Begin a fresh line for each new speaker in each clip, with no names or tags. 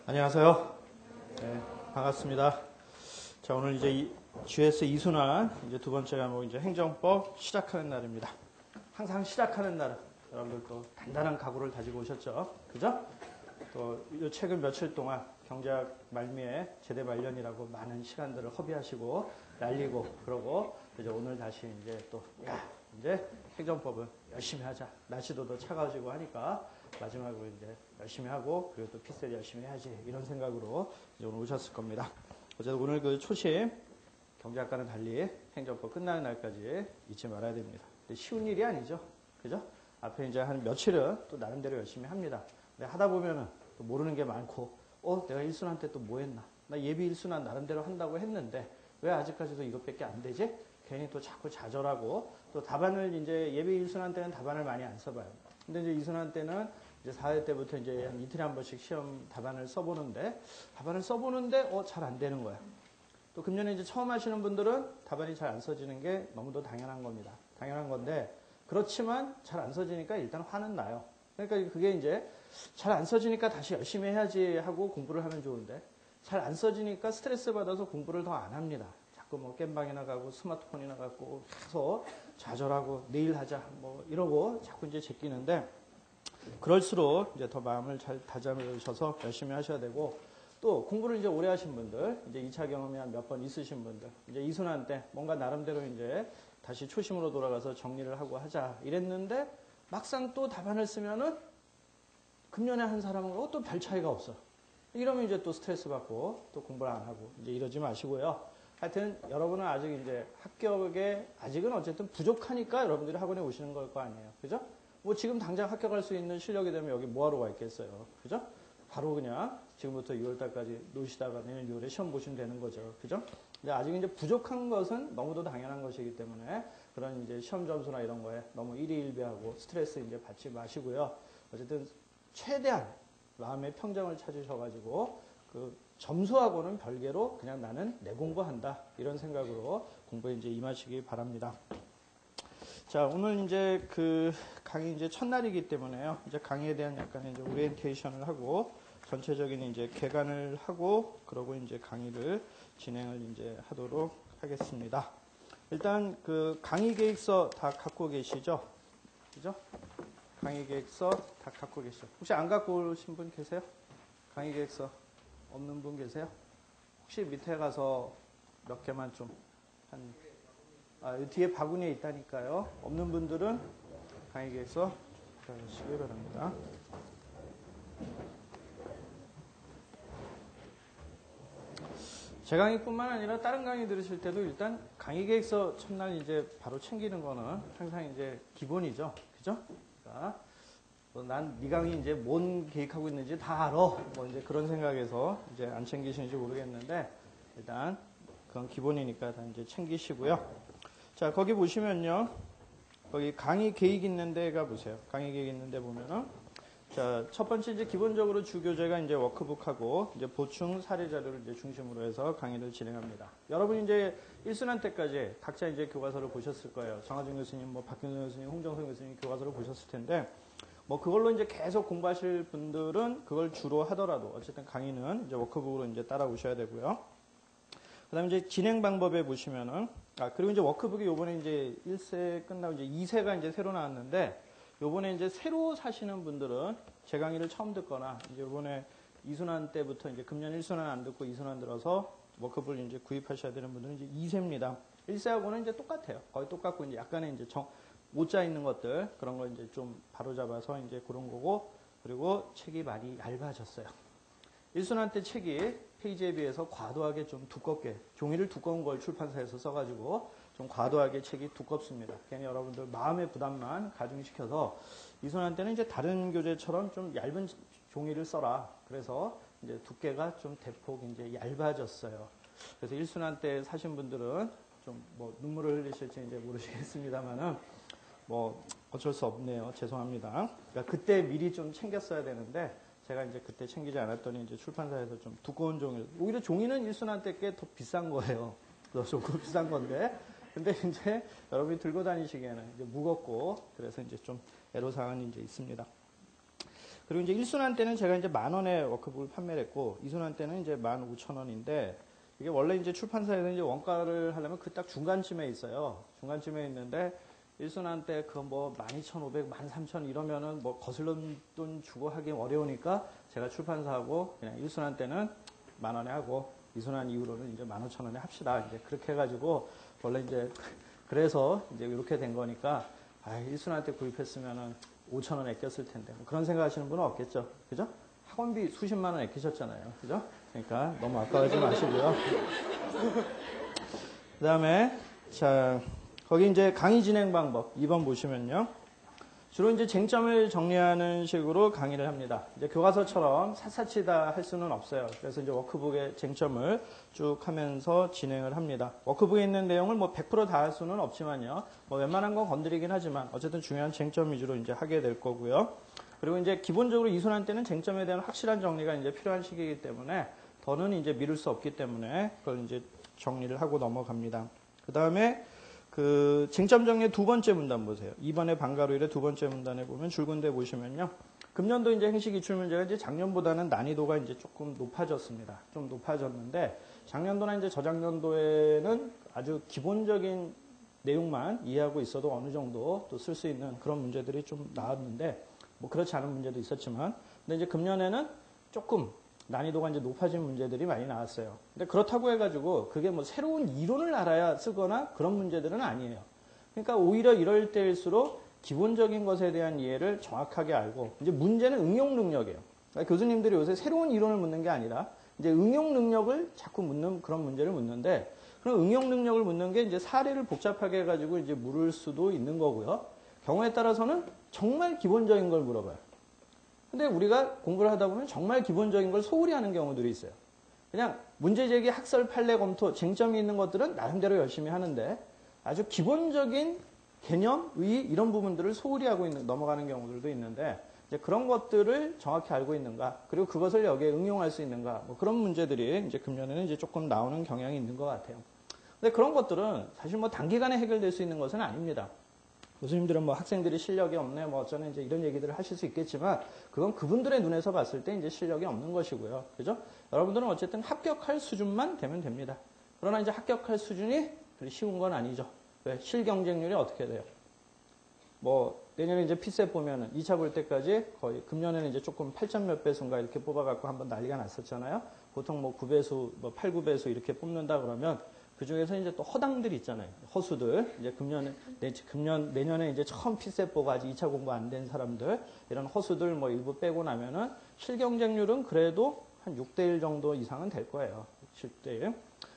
안녕하세요. 네, 반갑습니다. 자, 오늘 이제 GS 이순환 이제 두 번째 과목 이제 행정법 시작하는 날입니다. 항상 시작하는 날은 여러분들 또 단단한 각오를 다지고 오셨죠? 그죠? 또 이 최근 며칠 동안 경제학 말미에 제대 말년이라고 많은 시간들을 허비하시고 날리고 그러고 이제 오늘 다시 이제 또 이제 행정법은 열심히 하자. 날씨도 더 차가워지고 하니까 마지막으로 이제 열심히 하고 그리고 또 피셋 열심히 해야지 이런 생각으로 이제 오늘 오셨을 겁니다. 어쨌든 오늘 그 초심 경제학과는 달리 행정법 끝나는 날까지 잊지 말아야 됩니다. 근데 쉬운 일이 아니죠. 그죠? 앞에 이제 한 며칠은 또 나름대로 열심히 합니다. 근데 하다 보면은 또 모르는 게 많고 내가 일순환 때 또 뭐 했나? 나 예비 일순환 나름대로 한다고 했는데 왜 아직까지도 이것밖에 안 되지? 괜히 또 자꾸 좌절하고 또 답안을 이제 예비 일순환 때는 답안을 많이 안 써봐요. 근데 이제 이순환 때는 이제 4회 때부터 이제 한 이틀에 한 번씩 시험 답안을 써보는데 잘 안 되는 거야. 또 금년에 이제 처음 하시는 분들은 답안이 잘 안 써지는 게 너무도 당연한 겁니다. 당연한 건데 그렇지만 잘 안 써지니까 일단 화는 나요. 그러니까 그게 이제 잘 안 써지니까 다시 열심히 해야지 하고 공부를 하면 좋은데 잘 안 써지니까 스트레스 받아서 공부를 더 안 합니다. 자꾸 뭐 겜방이나 가고 스마트폰이나 갖고 계속 좌절하고 내일 하자 뭐 이러고 자꾸 이제 제끼는데 그럴수록 이제 더 마음을 잘 다잡으셔서 열심히 하셔야 되고 또 공부를 이제 오래 하신 분들 이제 2차 경험이 한 몇 번 있으신 분들 이제 이순환 때 뭔가 나름대로 이제 다시 초심으로 돌아가서 정리를 하고 하자 이랬는데 막상 또 답안을 쓰면은 금년에 한 사람하고 또 별 차이가 없어. 이러면 이제 또 스트레스 받고 또 공부를 안 하고 이제 이러지 마시고요. 하여튼 여러분은 아직 이제 합격에 아직은 어쨌든 부족하니까 여러분들이 학원에 오시는 걸 거 아니에요. 그죠? 뭐 지금 당장 합격할 수 있는 실력이 되면 여기 뭐하러 와 있겠어요. 그죠? 바로 그냥 지금부터 6월달까지 노시다가 내년 6월에 시험 보시면 되는 거죠. 그죠? 근데 아직 이제 부족한 것은 너무도 당연한 것이기 때문에 그런 이제 시험 점수나 이런 거에 너무 일희일비하고 스트레스 이제 받지 마시고요. 어쨌든 최대한 마음의 평정을 찾으셔가지고 그 점수하고는 별개로 그냥 나는 내 공부한다 이런 생각으로 공부에 이제 임하시기 바랍니다. 자, 오늘 이제 그 강의 이제 첫날이기 때문에요. 이제 강의에 대한 약간 이제 오리엔테이션을 하고 전체적인 이제 개관을 하고 그러고 이제 강의를 진행을 이제 하도록 하겠습니다. 일단 그 강의 계획서 다 갖고 계시죠? 그죠? 강의 계획서 다 갖고 계시죠? 혹시 안 갖고 오신 분 계세요? 강의 계획서 없는 분 계세요? 혹시 밑에 가서 몇 개만 좀 뒤에 바구니에 있다니까요. 없는 분들은 강의 계획서 가시기 바랍니다. 제 강의뿐만 아니라 다른 강의 들으실 때도 일단 강의 계획서 첫날 이제 바로 챙기는 거는 항상 이제 기본이죠. 그죠? 그러니까 난 네 강의 이제 뭔 계획하고 있는지 다 알아. 뭐 이제 그런 생각에서 이제 안 챙기시는지 모르겠는데 일단 그건 기본이니까 다 이제 챙기시고요. 자, 거기 보시면요. 거기 강의 계획 있는 데가 보세요. 강의 계획 있는 데 보면은 자, 첫 번째 이제 기본적으로 주교재가 이제 워크북하고 이제 보충 사례 자료를 이제 중심으로 해서 강의를 진행합니다. 여러분 이제 1순환 때까지 각자 이제 교과서를 보셨을 거예요. 정하준 교수님, 뭐 박균선 교수님, 홍정선 교수님 교과서를 보셨을 텐데 뭐 그걸로 이제 계속 공부하실 분들은 그걸 주로 하더라도 어쨌든 강의는 이제 워크북으로 이제 따라오셔야 되고요. 그 다음에 이제 진행 방법에 보시면은, 그리고 이제 워크북이 요번에 이제 1세 끝나고 이제 2세가 이제 새로 나왔는데, 요번에 이제 새로 사시는 분들은 제 강의를 처음 듣거나, 이제 요번에 이순환 때부터 이제 금년 1순환 안 듣고 2순환 들어서 워크북을 이제 구입하셔야 되는 분들은 이제 2세입니다. 1세하고는 이제 똑같아요. 거의 똑같고, 이제 약간의 이제 오자 있는 것들, 그런 걸 이제 좀 바로잡아서 이제 그런 거고, 그리고 책이 많이 얇아졌어요. 1순환 때 책이 페이지에 비해서 과도하게 좀 두껍게, 종이를 두꺼운 걸 출판사에서 써가지고 좀 과도하게 책이 두껍습니다. 괜히 여러분들 마음의 부담만 가중시켜서 2순환 때는 이제 다른 교재처럼 좀 얇은 종이를 써라. 그래서 이제 두께가 좀 대폭 이제 얇아졌어요. 그래서 1순환 때 사신 분들은 좀 뭐 눈물을 흘리실지 이제 모르시겠습니다만은 뭐 어쩔 수 없네요. 죄송합니다. 그러니까 그때 미리 좀 챙겼어야 되는데 제가 이제 그때 챙기지 않았더니 이제 출판사에서 좀 두꺼운 종이, 오히려 종이는 1순환 때 꽤 더 비싼 거예요. 그래서 조금 비싼 건데. 근데 이제 여러분이 들고 다니시기에는 이제 무겁고, 그래서 이제 좀 애로사항은 이제 있습니다. 그리고 이제 1순환 때는 제가 이제 10,000원에 워크북을 판매를 했고, 2순환 때는 이제 15,000원인데, 이게 원래 이제 출판사에서 이제 원가를 하려면 그 딱 중간쯤에 있어요. 중간쯤에 있는데, 1순환 때 그 뭐 12,500, 13,000 이러면은 뭐 거슬러 돈 주고 하기 어려우니까 제가 출판사하고 그냥 1순환 때는 10,000원에 하고 2순환 이후로는 이제 15,000원에 합시다. 이제 그렇게 해가지고 원래 이제 그래서 이제 이렇게 된 거니까 1순환 때 구입했으면은 5,000원 아꼈을 텐데 뭐 그런 생각하시는 분은 없겠죠. 그죠? 학원비 수십만 원 아끼셨잖아요. 그죠? 그러니까 너무 아까워하지 마시고요. 그 다음에 자 거기 이제 강의 진행 방법 2번 보시면요. 주로 이제 쟁점을 정리하는 식으로 강의를 합니다. 이제 교과서처럼 샅샅이 다 할 수는 없어요. 그래서 이제 워크북의 쟁점을 쭉 하면서 진행을 합니다. 워크북에 있는 내용을 뭐 100% 다 할 수는 없지만요. 뭐 웬만한 건 건드리긴 하지만 어쨌든 중요한 쟁점 위주로 이제 하게 될 거고요. 그리고 이제 기본적으로 2순환 때는 쟁점에 대한 확실한 정리가 이제 필요한 시기이기 때문에 더는 이제 미룰 수 없기 때문에 그걸 이제 정리를 하고 넘어갑니다. 그 다음에 그 쟁점 정리의 두 번째 문단 보세요. 2번의 방가로일의 두 번째 문단에 보면 줄근대 보시면요. 금년도 이제 행시 기출 문제가 이제 작년보다는 난이도가 이제 조금 높아졌습니다. 좀 높아졌는데 작년도나 이제 저작년도에는 아주 기본적인 내용만 이해하고 있어도 어느 정도 또 쓸 수 있는 그런 문제들이 좀 나왔는데 뭐 그렇지 않은 문제도 있었지만 근데 이제 금년에는 조금 난이도가 이제 높아진 문제들이 많이 나왔어요. 근데 그렇다고 해가지고 그게 뭐 새로운 이론을 알아야 쓰거나 그런 문제들은 아니에요. 그러니까 오히려 이럴 때일수록 기본적인 것에 대한 이해를 정확하게 알고 이제 문제는 응용 능력이에요. 그러니까 교수님들이 요새 새로운 이론을 묻는 게 아니라 이제 응용 능력을 자꾸 묻는 그런 문제를 묻는데 그런 응용 능력을 묻는 게 이제 사례를 복잡하게 해가지고 이제 물을 수도 있는 거고요. 경우에 따라서는 정말 기본적인 걸 물어봐요. 근데 우리가 공부를 하다 보면 정말 기본적인 걸 소홀히 하는 경우들이 있어요. 그냥 문제제기, 학설, 판례, 검토, 쟁점이 있는 것들은 나름대로 열심히 하는데 아주 기본적인 개념, 의 이런 부분들을 소홀히 하고 넘어가는 경우들도 있는데 이제 그런 것들을 정확히 알고 있는가 그리고 그것을 여기에 응용할 수 있는가 뭐 그런 문제들이 이제 금년에는 이제 조금 나오는 경향이 있는 것 같아요. 근데 그런 것들은 사실 뭐 단기간에 해결될 수 있는 것은 아닙니다. 교수님들은 뭐 학생들이 실력이 없네, 뭐 어쩌네, 이제 이런 얘기들을 하실 수 있겠지만, 그건 그분들의 눈에서 봤을 때 이제 실력이 없는 것이고요. 그죠? 여러분들은 어쨌든 합격할 수준만 되면 됩니다. 그러나 이제 합격할 수준이 그리 쉬운 건 아니죠. 왜? 실경쟁률이 어떻게 돼요? 뭐, 내년에 이제 피셋 보면은 2차 볼 때까지 거의 금년에는 이제 조금 8점 몇 배수인가 이렇게 뽑아갖고 한번 난리가 났었잖아요. 보통 뭐 9배수, 뭐 8, 9배수 이렇게 뽑는다 그러면 그 중에서 이제 또 허당들이 있잖아요. 허수들. 이제 내년에 이제 처음 피셋 보고 아직 2차 공부 안 된 사람들, 이런 허수들 뭐 일부 빼고 나면은 실경쟁률은 그래도 한 6대1 정도 이상은 될 거예요. 7대1.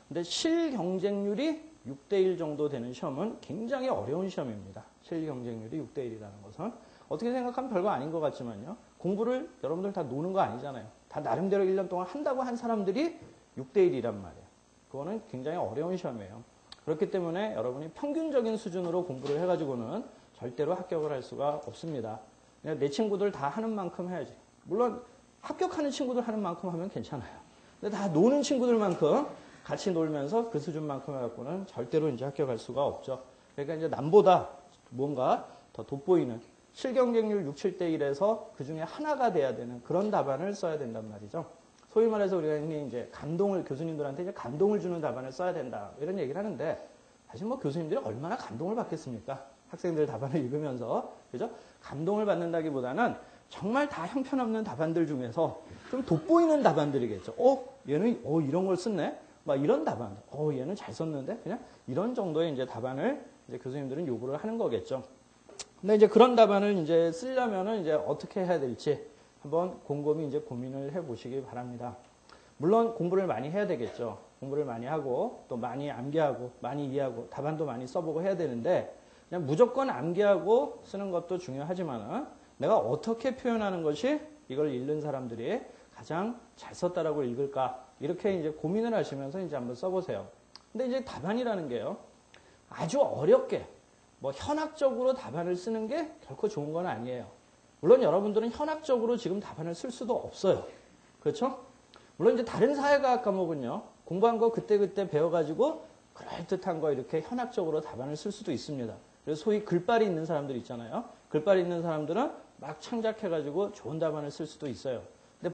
근데 실경쟁률이 6대1 정도 되는 시험은 굉장히 어려운 시험입니다. 실경쟁률이 6대1이라는 것은. 어떻게 생각하면 별거 아닌 것 같지만요. 공부를 여러분들 다 노는 거 아니잖아요. 다 나름대로 1년 동안 한다고 한 사람들이 6대1이란 말이에요. 그거는 굉장히 어려운 시험이에요. 그렇기 때문에 여러분이 평균적인 수준으로 공부를 해가지고는 절대로 합격을 할 수가 없습니다. 그냥 내 친구들 다 하는 만큼 해야지. 물론 합격하는 친구들 하는 만큼 하면 괜찮아요. 근데 다 노는 친구들만큼 같이 놀면서 그 수준만큼 해갖고는 절대로 이제 합격할 수가 없죠. 그러니까 이제 남보다 뭔가 더 돋보이는 실경쟁률 6, 7대1에서 그 중에 하나가 돼야 되는 그런 답안을 써야 된단 말이죠. 소위 말해서 우리가 이제 감동을, 교수님들한테 이제 감동을 주는 답안을 써야 된다. 이런 얘기를 하는데, 사실 뭐 교수님들이 얼마나 감동을 받겠습니까? 학생들 답안을 읽으면서. 그죠? 감동을 받는다기보다는 정말 다 형편없는 답안들 중에서 좀 돋보이는 답안들이겠죠. 얘는, 이런 걸 썼네? 막 이런 답안. 얘는 잘 썼는데? 그냥 이런 정도의 이제 답안을 이제 교수님들은 요구를 하는 거겠죠. 근데 이제 그런 답안을 이제 쓰려면은 이제 어떻게 해야 될지 한번 곰곰이 이제 고민을 해보시기 바랍니다. 물론 공부를 많이 해야 되겠죠. 공부를 많이 하고 또 많이 암기하고 많이 이해하고 답안도 많이 써보고 해야 되는데 그냥 무조건 암기하고 쓰는 것도 중요하지만 내가 어떻게 표현하는 것이 이걸 읽는 사람들이 가장 잘 썼다라고 읽을까 이렇게 이제 고민을 하시면서 이제 한번 써보세요. 근데 이제 답안이라는 게요. 아주 어렵게 뭐 현학적으로 답안을 쓰는 게 결코 좋은 건 아니에요. 물론 여러분들은 현학적으로 지금 답안을 쓸 수도 없어요. 그렇죠? 물론 이제 다른 사회과학 과목은요. 공부한 거 그때그때 배워가지고 그럴듯한 거 이렇게 현학적으로 답안을 쓸 수도 있습니다. 그래서 소위 글발이 있는 사람들 있잖아요. 글발이 있는 사람들은 막 창작해가지고 좋은 답안을 쓸 수도 있어요.